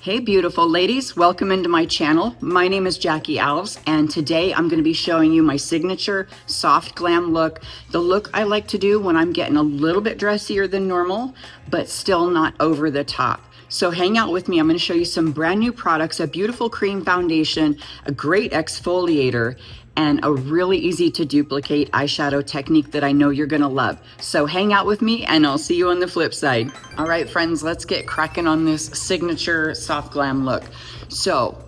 Hey beautiful ladies, welcome into my channel. My name is Jackie Alves, and today I'm going to be showing you my signature soft glam look. The look I like to do when I'm getting a little bit dressier than normal, but still not over the top. So hang out with me. I'm going to show you some brand new products, a beautiful cream foundation, a great exfoliator, and a really easy to duplicate eyeshadow technique that I know you're gonna love. So hang out with me and I'll see you on the flip side. All right, friends, let's get cracking on this signature soft glam look. So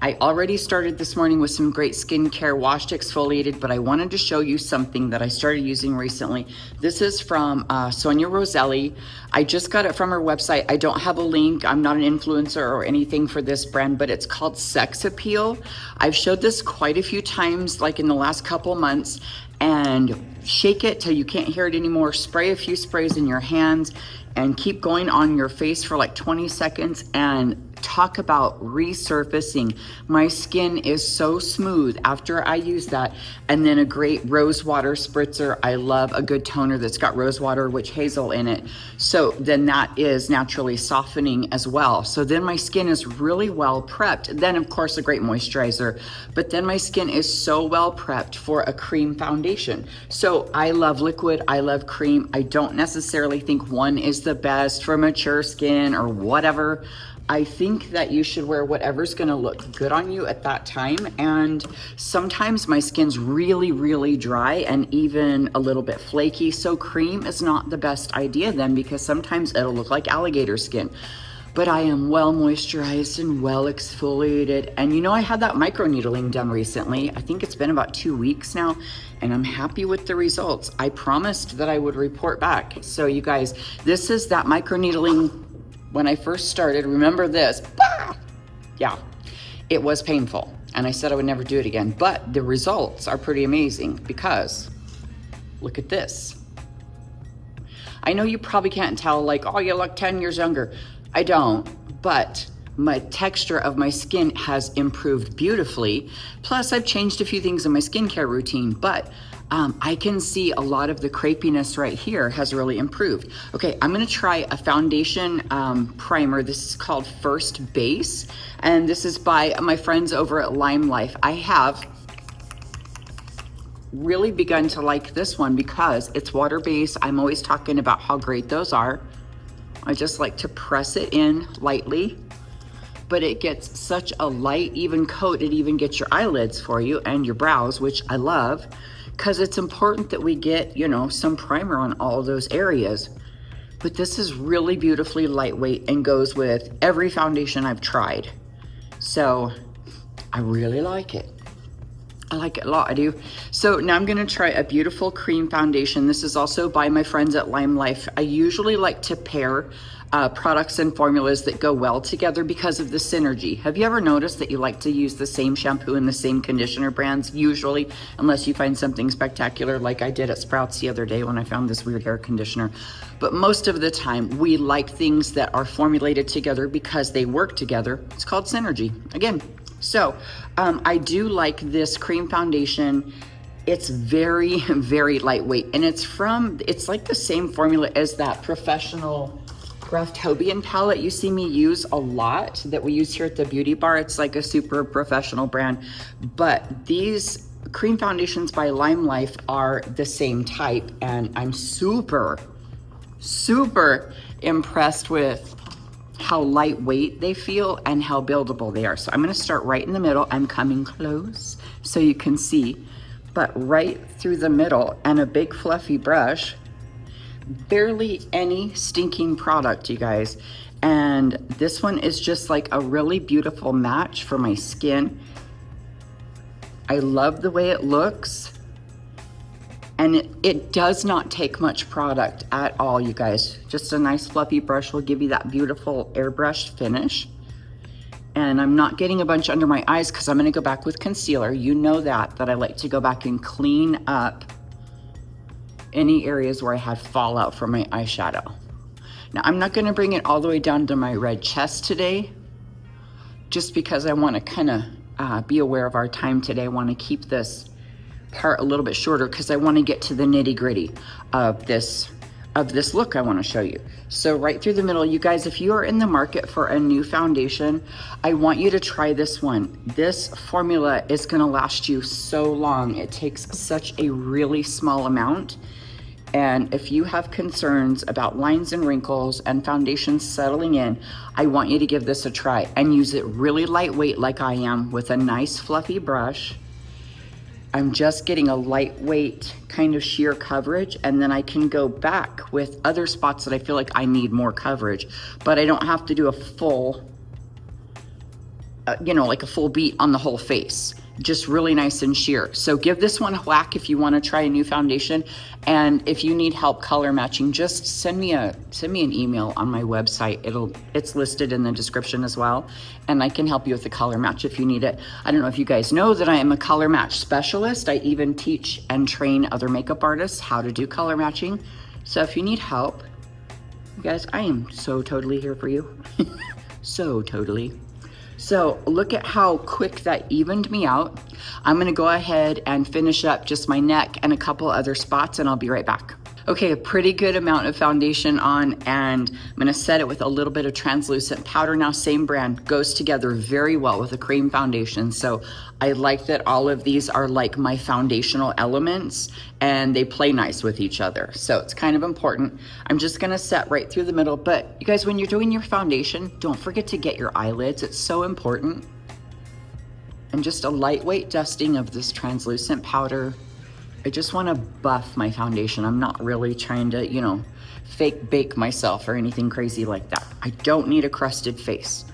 I already started this morning with some great skincare, washed, exfoliated, but I wanted to show you something that I started using recently. This is from Sonia Roselli. I just got it from her website. I don't have a link. I'm not an influencer or anything for this brand, but it's called Sex Appeal. I've showed this quite a few times, like in the last couple months, and shake it till you can't hear it anymore. Spray a few sprays in your hands and keep going on your face for like 20 seconds and talk about resurfacing. My skin is so smooth after I use that. And then a great rose water spritzer. I love a good toner that's got rose water, witch hazel in it. So then that is naturally softening as well. So then my skin is really well prepped. Then of course a great moisturizer, but then my skin is so well prepped for a cream foundation. So I love liquid, I love cream. I don't necessarily think one is the best for mature skin or whatever. I think that you should wear whatever's gonna look good on you at that time. And sometimes my skin's really, really dry and even a little bit flaky. So cream is not the best idea then, because sometimes it'll look like alligator skin. But I am well moisturized and well exfoliated. And you know, I had that microneedling done recently. I think it's been about 2 weeks now, and I'm happy with the results. I promised that I would report back. So you guys, this is that microneedling. When I first started, remember this? Yeah, it was painful. And I said I would never do it again. But the results are pretty amazing because look at this. I know you probably can't tell, like, oh, you look 10 years younger. I don't, but my texture of my skin has improved beautifully. Plus, I've changed a few things in my skincare routine, but I can see a lot of the crepiness right here has really improved. Okay, I'm gonna try a foundation primer. This is called First Base, and this is by my friends over at LimeLife. I have really begun to like this one because it's water-based. I'm always talking about how great those are. I just like to press it in lightly, but it gets such a light, even coat. It even gets your eyelids for you and your brows, which I love, because it's important that we get, you know, some primer on all those areas. But this is really beautifully lightweight and goes with every foundation I've tried. So I really like it. I like it a lot, I do. So now I'm gonna try a beautiful cream foundation. This is also by my friends at LimeLife. I usually like to pair products and formulas that go well together because of the synergy. Have you ever noticed that you like to use the same shampoo and the same conditioner brands, usually, unless you find something spectacular like I did at Sprouts the other day when I found this weird hair conditioner. But most of the time, we like things that are formulated together because they work together. It's called synergy, again. So I do like this cream foundation. It's very, very lightweight, and it's like the same formula as that Professional Graftobian palette you see me use a lot, that we use here at the Beauty Bar. It's like a super professional brand, but these cream foundations by LimeLife are the same type, and I'm super, super impressed with how lightweight they feel and how buildable they are. So I'm gonna start right in the middle. I'm coming close so you can see, but right through the middle, and a big fluffy brush. Barely any stinking product, you guys. And this one is just like a really beautiful match for my skin. I love the way it looks. And it does not take much product at all, you guys. Just a nice fluffy brush will give you that beautiful airbrushed finish. And I'm not getting a bunch under my eyes because I'm gonna go back with concealer. You know that I like to go back and clean up any areas where I had fallout from my eyeshadow. Now, I'm not gonna bring it all the way down to my red chest today, just because I wanna kinda be aware of our time today. I wanna keep this part a little bit shorter because I wanna get to the nitty gritty of this of this look I want to show you. So right through the middle, you guys, if you are in the market for a new foundation, I want you to try this one. This formula is going to last you so long. It takes such a really small amount. And if you have concerns about lines and wrinkles and foundations settling in, I want you to give this a try and use it really lightweight like I am with a nice fluffy brush. I'm just getting a lightweight kind of sheer coverage, and then I can go back with other spots that I feel like I need more coverage, but I don't have to do a full, like a full beat on the whole face. Just really nice and sheer. So give this one a whack if you want to try a new foundation. And if you need help color matching, just send me an email on my website. It's listed in the description as well. And I can help you with the color match if you need it. I don't know if you guys know that I am a color match specialist. I even teach and train other makeup artists how to do color matching. So if you need help, you guys, I am so totally here for you. So totally. So look at how quick that evened me out. I'm gonna go ahead and finish up just my neck and a couple other spots, and I'll be right back. Okay, a pretty good amount of foundation on, and I'm gonna set it with a little bit of translucent powder. Now, same brand, goes together very well with a cream foundation. So I like that all of these are like my foundational elements, and they play nice with each other. So it's kind of important. I'm just gonna set right through the middle, but you guys, when you're doing your foundation, don't forget to get your eyelids. It's so important. And just a lightweight dusting of this translucent powder. I just want to buff my foundation. I'm not really trying to, fake bake myself or anything crazy like that. I don't need a crusted face.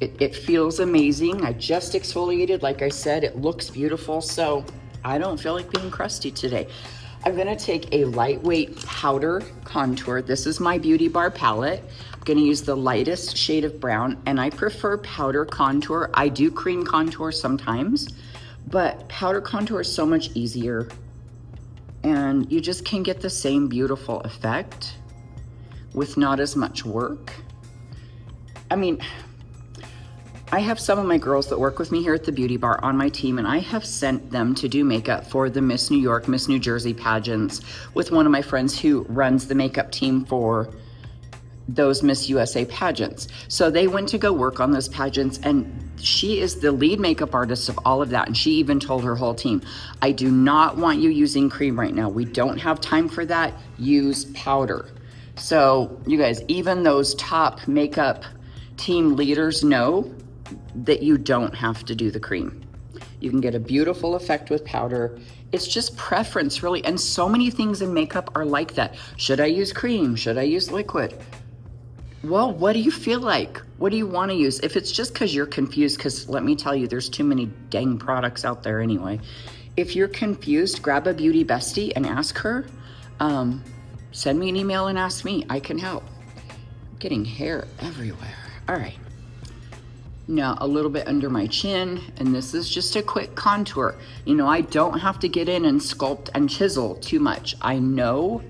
It feels amazing. I just exfoliated, like I said, it looks beautiful. So I don't feel like being crusty today. I'm gonna take a lightweight powder contour. This is my Beauty Bar palette. I'm gonna use the lightest shade of brown, and I prefer powder contour. I do cream contour sometimes, but powder contour is so much easier. And you just can get the same beautiful effect with not as much work. I mean, I have some of my girls that work with me here at the Beauty Bar on my team, and I have sent them to do makeup for the Miss New York, Miss New Jersey pageants with one of my friends who runs the makeup team for those Miss USA pageants. So they went to go work on those pageants, and she is the lead makeup artist of all of that. And she even told her whole team, I do not want you using cream right now. We don't have time for that. Use powder. So you guys, even those top makeup team leaders know that you don't have to do the cream. You can get a beautiful effect with powder. It's just preference, really. And so many things in makeup are like that. Should I use cream? Should I use liquid? Well, what do you feel like? What do you want to use? If it's just because you're confused, because let me tell you, there's too many dang products out there anyway. If you're confused, grab a beauty bestie and ask her. Send me an email and ask me. I can help. I'm getting hair everywhere. All right. Now a little bit under my chin, and this is just a quick contour. I don't have to get in and sculpt and chisel too much. I know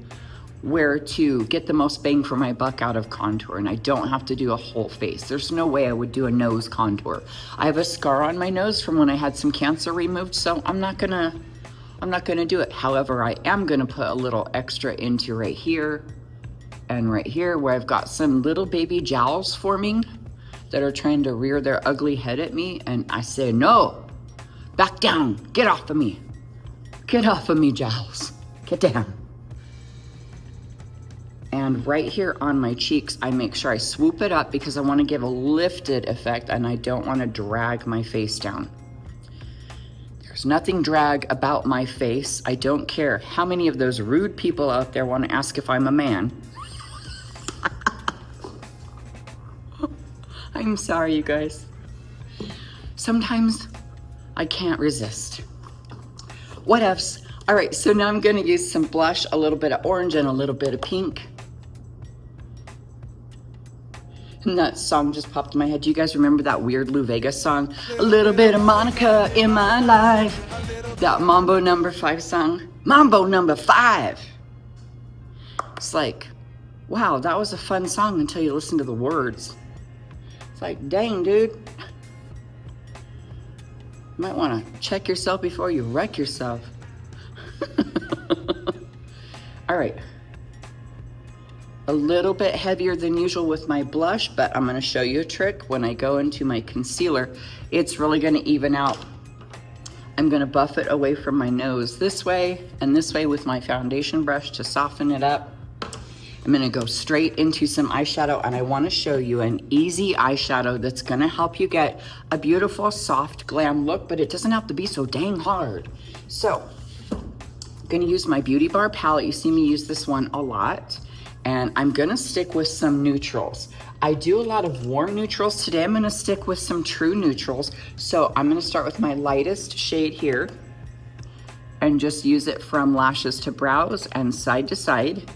where to get the most bang for my buck out of contour, and I don't have to do a whole face. There's no way I would do a nose contour. I have a scar on my nose from when I had some cancer removed, so I'm not gonna do it. However, I am gonna put a little extra into right here and right here where I've got some little baby jowls forming that are trying to rear their ugly head at me, and I say, no, back down, get off of me. Get off of me, jowls, get down. And right here on my cheeks, I make sure I swoop it up because I want to give a lifted effect, and I don't want to drag my face down. There's nothing drag about my face. I don't care how many of those rude people out there want to ask if I'm a man. I'm sorry, you guys. Sometimes I can't resist. What else? All right, so now I'm gonna use some blush, a little bit of orange and a little bit of pink. And that song just popped in my head. Do you guys remember that weird Lou Vegas song? A little bit of Monica in my life. That Mambo number 5 song. Mambo number 5. It's like, wow, that was a fun song until you listen to the words. It's like, dang, dude. You might want to check yourself before you wreck yourself. All right. a little bit heavier than usual with my blush, but I'm gonna show you a trick. When I go into my concealer, it's really gonna even out. I'm gonna buff it away from my nose this way and this way with my foundation brush to soften it up. I'm gonna go straight into some eyeshadow, and I wanna show you an easy eyeshadow that's gonna help you get a beautiful, soft glam look, but it doesn't have to be so dang hard. So, I'm gonna use my Beauty Bar palette. You see me use this one a lot. And I'm gonna stick with some neutrals. I do a lot of warm neutrals. Today I'm gonna stick with some true neutrals. So I'm gonna start with my lightest shade here and just use it from lashes to brows and side to side.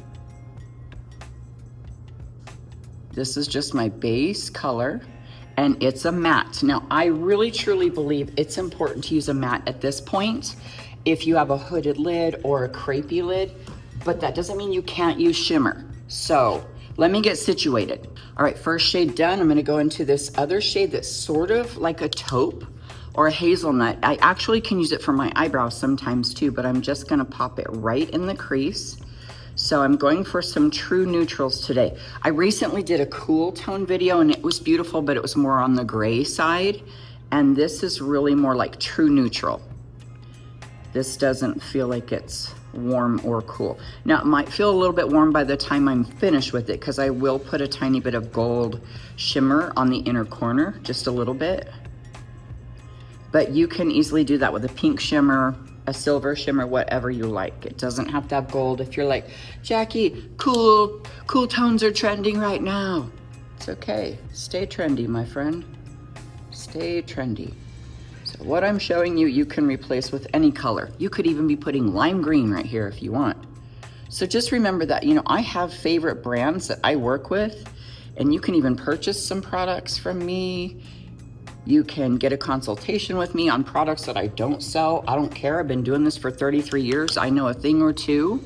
This is just my base color, and it's a matte. Now, I really truly believe it's important to use a matte at this point if you have a hooded lid or a crepey lid, but that doesn't mean you can't use shimmer. So let me get situated. All right, first shade done. I'm gonna go into this other shade that's sort of like a taupe or a hazelnut. I actually can use it for my eyebrows sometimes too, but I'm just gonna pop it right in the crease. So I'm going for some true neutrals today. I recently did a cool tone video and it was beautiful, but it was more on the gray side. And this is really more like true neutral. This doesn't feel like it's warm or cool. Now, it might feel a little bit warm by the time I'm finished with it, because I will put a tiny bit of gold shimmer on the inner corner, just a little bit. But you can easily do that with a pink shimmer, a silver shimmer, whatever you like. It doesn't have to have gold. If you're like, Jackie, cool tones are trending right now. It's okay. Stay trendy, my friend. Stay trendy. So what I'm showing you, you can replace with any color. You could even be putting lime green right here if you want. So just remember that, you know, I have favorite brands that I work with, and you can even purchase some products from me. You can get a consultation with me on products that I don't sell. I don't care. I've been doing this for 33 years. I know a thing or two,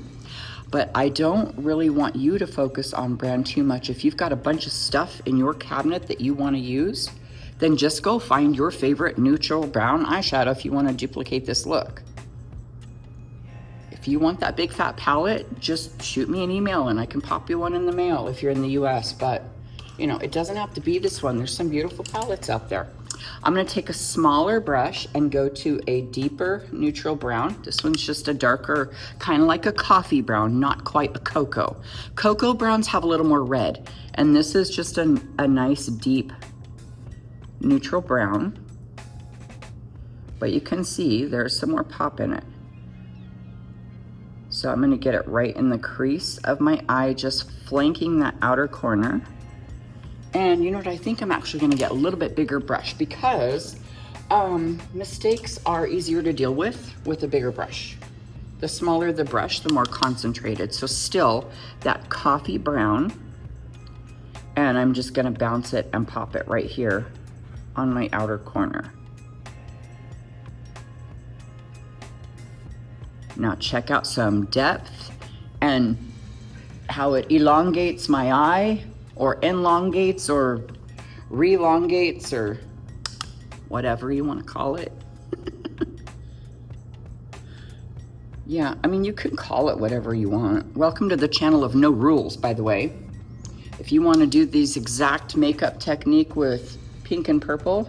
but I don't really want you to focus on brand too much. If you've got a bunch of stuff in your cabinet that you want to use, then just go find your favorite neutral brown eyeshadow if you want to duplicate this look. If you want that big fat palette, just shoot me an email and I can pop you one in the mail if you're in the US. But, you know, it doesn't have to be this one. There's some beautiful palettes out there. I'm going to take a smaller brush and go to a deeper neutral brown. This one's just a darker, kind of like a coffee brown, not quite a cocoa. Cocoa browns have a little more red, and this is just a nice deep neutral brown, but you can see there's some more pop in it. So I'm going to get it right in the crease of my eye, just flanking that outer corner. And you know what, I think I'm actually going to get a little bit bigger brush, because mistakes are easier to deal with a bigger brush. The smaller the brush, the more concentrated. So still that coffee brown, and I'm just going to bounce it and pop it right here on my outer corner. Now check out some depth and how it elongates my eye, or elongates, or relongates, or whatever you want to call it. Yeah, I mean, you can call it whatever you want. Welcome to the channel of no rules, by the way. If you want to do these exact makeup technique with pink and purple,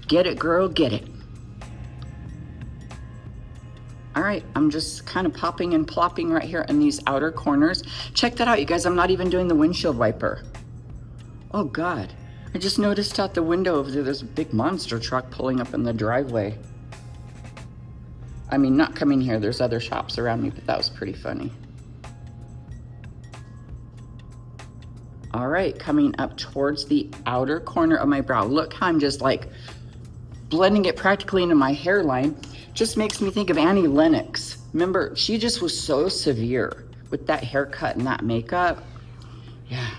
get it, girl, get it. All right, I'm just kind of popping and plopping right here in these outer corners. Check that out, you guys. I'm not even doing the windshield wiper. Oh God, I just noticed out the window over there, there's a big monster truck pulling up in the driveway. I mean, not coming here, there's other shops around me, but that was pretty funny. All right, coming up towards the outer corner of my brow. Look how I'm just like blending it practically into my hairline. Just makes me think of Annie Lennox. Remember, she just was so severe with that haircut and that makeup. Yeah.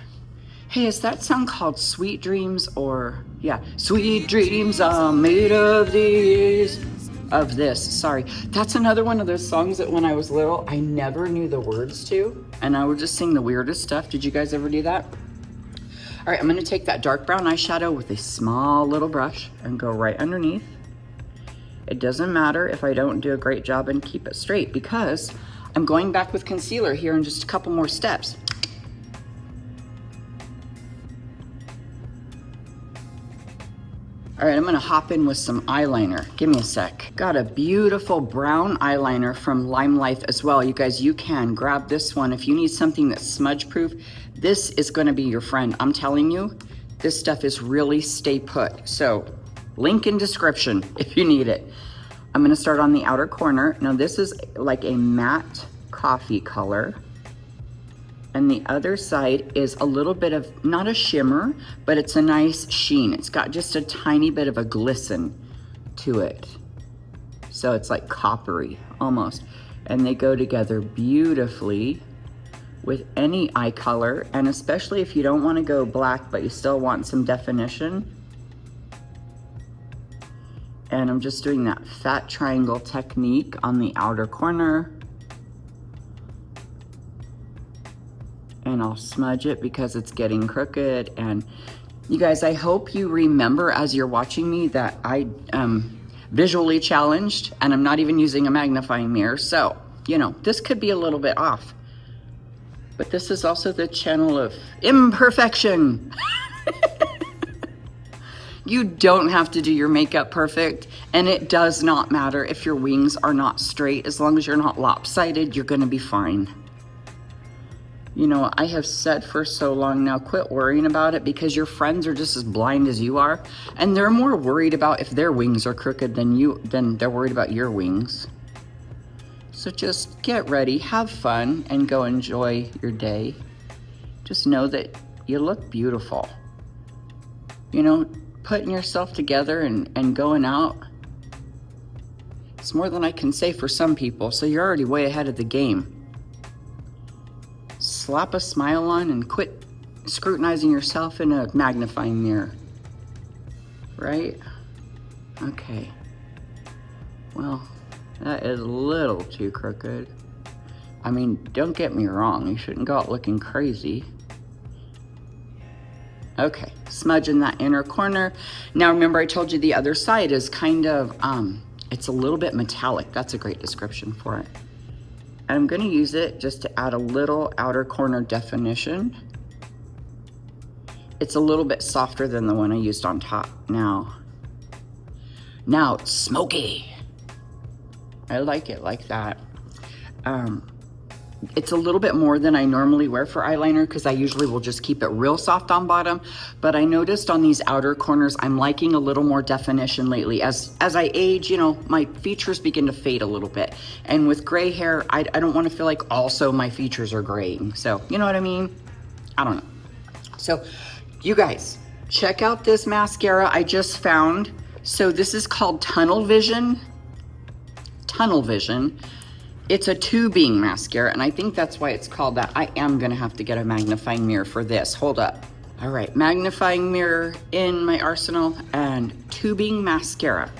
Hey, is that song called Sweet Dreams? Or, yeah, Sweet Dreams are made of these, of this, sorry. That's another one of those songs that when I was little, I never knew the words to, and I would just sing the weirdest stuff. Did you guys ever do that? All right, I'm gonna take that dark brown eyeshadow with a small little brush and go right underneath. It doesn't matter if I don't do a great job and keep it straight, because I'm going back with concealer here in just a couple more steps. All right, I'm gonna hop in with some eyeliner. Give me a sec. Got a beautiful brown eyeliner from LimeLife as well. You guys, you can grab this one. If you need something that's smudge proof, this is gonna be your friend. I'm telling you, this stuff is really stay put. So link in description if you need it. I'm gonna start on the outer corner. Now this is like a matte coffee color. And the other side is a little bit of, not a shimmer, but it's a nice sheen. It's got just a tiny bit of a glisten to it. So it's like coppery almost. And they go together beautifully with any eye color. And especially if you don't want to go black, but you still want some definition. And I'm just doing that fat triangle technique on the outer corner. And I'll smudge it because it's getting crooked. And you guys, I hope you remember as you're watching me that I am visually challenged and I'm not even using a magnifying mirror. So, you know, this could be a little bit off. But this is also the channel of imperfection. You don't have to do your makeup perfect, and it does not matter if your wings are not straight. As long as you're not lopsided, you're gonna be fine. You know, I have said for so long now, quit worrying about it, because your friends are just as blind as you are, and they're more worried about if their wings are crooked than they're worried about your wings. So just get ready, have fun, and go enjoy your day. Just know that you look beautiful. You know, putting yourself together and going out, it's more than I can say for some people, so you're already way ahead of the game. Slap a smile on and quit scrutinizing yourself in a magnifying mirror. Right? Okay. Well, that is a little too crooked. I mean, don't get me wrong, you shouldn't go out looking crazy. Okay, smudging that inner corner. Now remember, I told you the other side is kind of, it's a little bit metallic. That's a great description for it. And I'm gonna use it just to add a little outer corner definition. It's a little bit softer than the one I used on top. Now it's smoky. I like it like that. It's a little bit more than I normally wear for eyeliner because I usually will just keep it real soft on bottom. But I noticed on these outer corners, I'm liking a little more definition lately. As I age, you know, my features begin to fade a little bit. And with gray hair, I don't want to feel like also my features are graying. So, you know what I mean? I don't know. So, you guys, check out this mascara I just found. So this is called Tunnel Vision. Tunnel Vision. It's a tubing mascara, and I think that's why it's called that. I am gonna have to get a magnifying mirror for this. Hold up. All right, magnifying mirror in my arsenal and tubing mascara.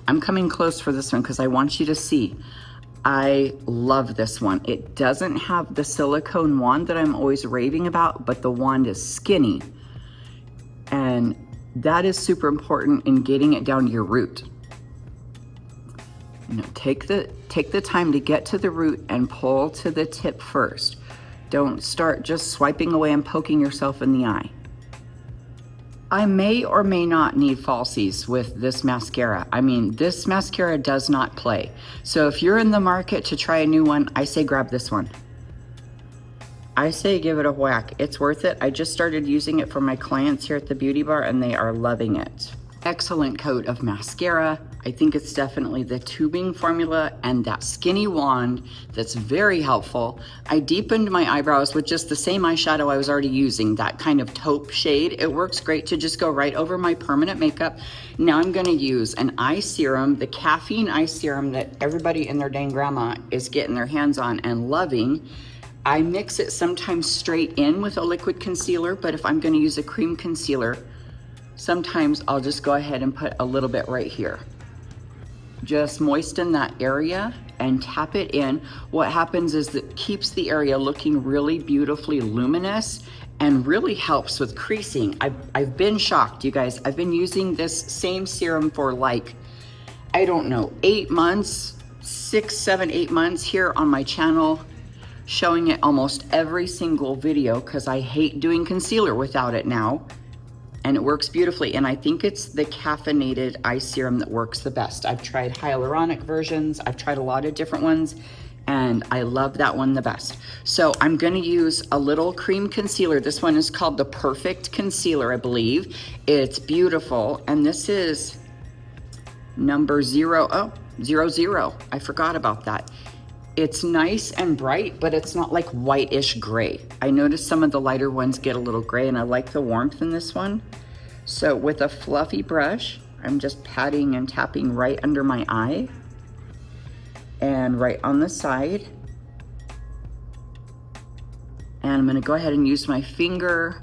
I'm coming close for this one because I want you to see. I love this one. It doesn't have the silicone wand that I'm always raving about, but the wand is skinny. And that is super important in getting it down to your root. You know, take the time to get to the root and pull to the tip first. Don't start just swiping away and poking yourself in the eye. I may or may not need falsies with this mascara. I mean, this mascara does not play. So if you're in the market to try a new one, I say grab this one. I say give it a whack. It's worth it. I just started using it for my clients here at the beauty bar and they are loving it. Excellent coat of mascara. I think it's definitely the tubing formula and that skinny wand that's very helpful. I deepened my eyebrows with just the same eyeshadow I was already using, that kind of taupe shade. It works great to just go right over my permanent makeup. Now I'm gonna use an eye serum, the Caffeine eye serum that everybody and their dang grandma is getting their hands on and loving. I mix it sometimes straight in with a liquid concealer, but if I'm gonna use a cream concealer, sometimes I'll just go ahead and put a little bit right here. Just moisten that area and tap it in. What happens is it keeps the area looking really beautifully luminous and really helps with creasing. I've been shocked, you guys. I've been using this same serum for like, I don't know, 8 months, 6, 7, 8 months here on my channel, showing it almost every single video because I hate doing concealer without it now. and it works beautifully. And I think it's the caffeinated eye serum that works the best. I've tried hyaluronic versions, I've tried a lot of different ones, and I love that one the best. So I'm gonna use a little cream concealer. This one is called the Perfect Concealer, I believe. It's beautiful, and this is number 00. I forgot about that. It's nice and bright, but it's not like whitish gray. I noticed some of the lighter ones get a little gray, and I like the warmth in this one. So with a fluffy brush, I'm just patting and tapping right under my eye and right on the side. And I'm gonna go ahead and use my finger.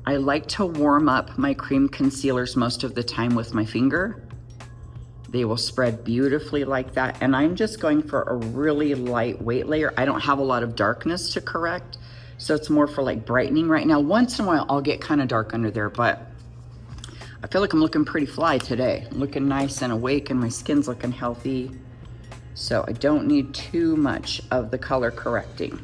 I like to warm up my cream concealers most of the time with my finger. They will spread beautifully like that. And I'm just going for a really lightweight layer. I don't have a lot of darkness to correct, so it's more for like brightening right now. Once in a while, I'll get kind of dark under there, but I feel like I'm looking pretty fly today. I'm looking nice and awake, and my skin's looking healthy. So I don't need too much of the color correcting.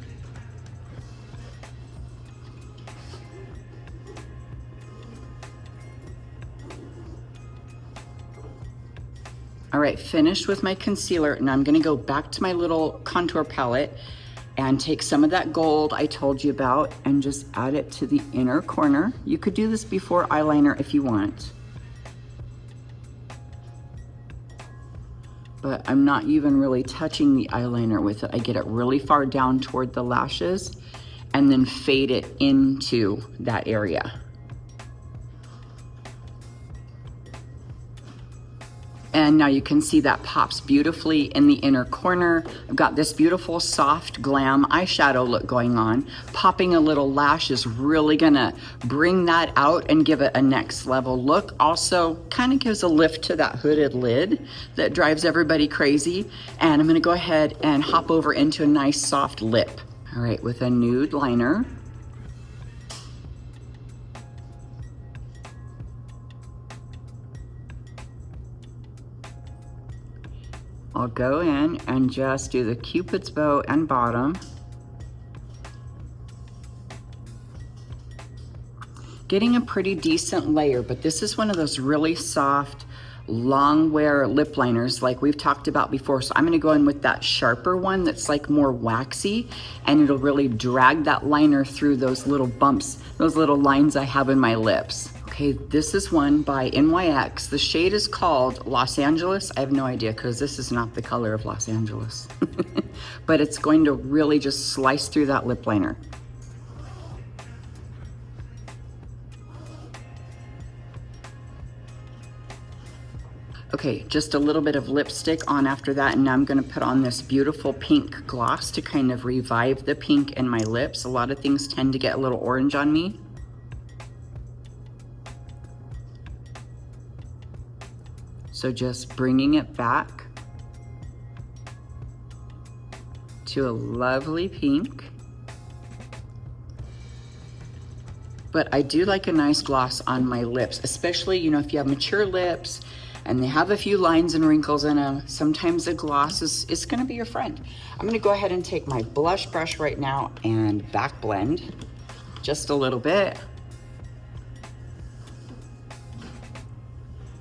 All right, finished with my concealer, and I'm gonna go back to my little contour palette and take some of that gold I told you about and just add it to the inner corner. You could do this before eyeliner if you want, but I'm not even really touching the eyeliner with it. I get it really far down toward the lashes and then fade it into that area. And now you can see that pops beautifully in the inner corner. I've got this beautiful soft glam eyeshadow look going on. Popping a little lash is really gonna bring that out and give it a next level look. Also kind of gives a lift to that hooded lid that drives everybody crazy. And I'm gonna go ahead and hop over into a nice soft lip. All right, with a nude liner. I'll go in and just do the Cupid's bow and bottom. Getting a pretty decent layer, but this is one of those really soft, long wear lip liners like we've talked about before. So I'm gonna go in with that sharper one that's like more waxy, and it'll really drag that liner through those little bumps, those little lines I have in my lips. Okay, this is one by NYX. The shade is called Los Angeles. I have no idea because this is not the color of Los Angeles. But it's going to really just slice through that lip liner. Okay, just a little bit of lipstick on after that, and now I'm gonna put on this beautiful pink gloss to kind of revive the pink in my lips. A lot of things tend to get a little orange on me. So just bringing it back to a lovely pink. But I do like a nice gloss on my lips, especially, you know, if you have mature lips and they have a few lines and wrinkles in them, sometimes a gloss is gonna be your friend. I'm gonna go ahead and take my blush brush right now and back blend just a little bit,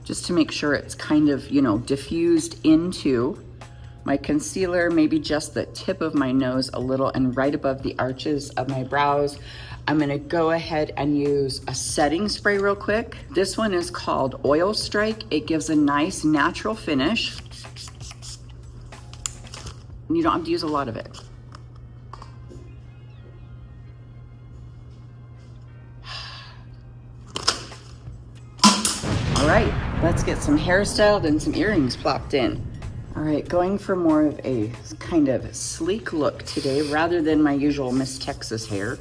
just to make sure it's kind of, you know, diffused into my concealer, maybe just the tip of my nose a little and right above the arches of my brows. I'm gonna go ahead and use a setting spray real quick. This one is called Oil Strike. It gives a nice natural finish. And you don't have to use a lot of it. All right, let's get some hair styled and some earrings plopped in. All right, going for more of a kind of sleek look today rather than my usual Miss Texas hair.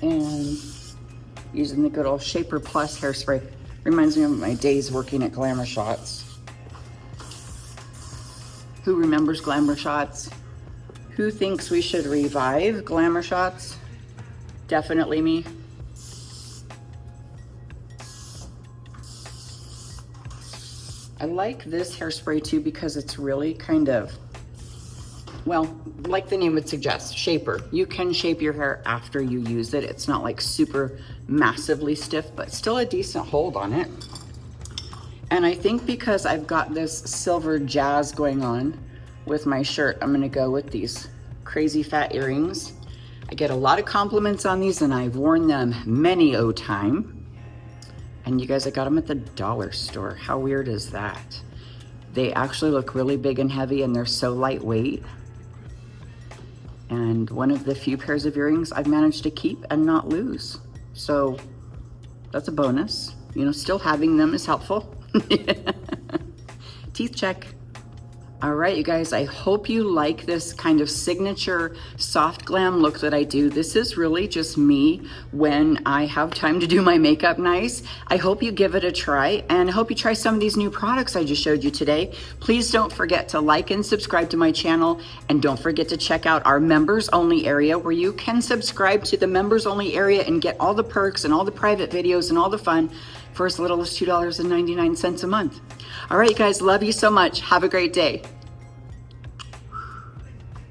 And using the good old Shaper Plus hairspray. Reminds me of my days working at Glamour Shots. Who remembers Glamour Shots? Who thinks we should revive Glamour Shots? Definitely me. I like this hairspray too because it's really kind of well, like the name would suggest, shaper. You can shape your hair after you use it. It's not like super massively stiff, but still a decent hold on it. And I think because I've got this silver jazz going on with my shirt, I'm gonna go with these crazy fat earrings. I get a lot of compliments on these and I've worn them many a time. And you guys, I got them at the dollar store. How weird is that? They actually look really big and heavy and they're so lightweight. And one of the few pairs of earrings I've managed to keep and not lose. So that's a bonus. You know, still having them is helpful. Teeth check. All right, you guys, I hope you like this kind of signature soft glam look that I do. This is really just me when I have time to do my makeup nice. I hope you give it a try, and I hope you try some of these new products I just showed you today. Please don't forget to like and subscribe to my channel, and don't forget to check out our members only area where you can subscribe to the members only area and get all the perks and all the private videos and all the fun for as little as $2.99 a month. All right, you guys, love you so much. Have a great day.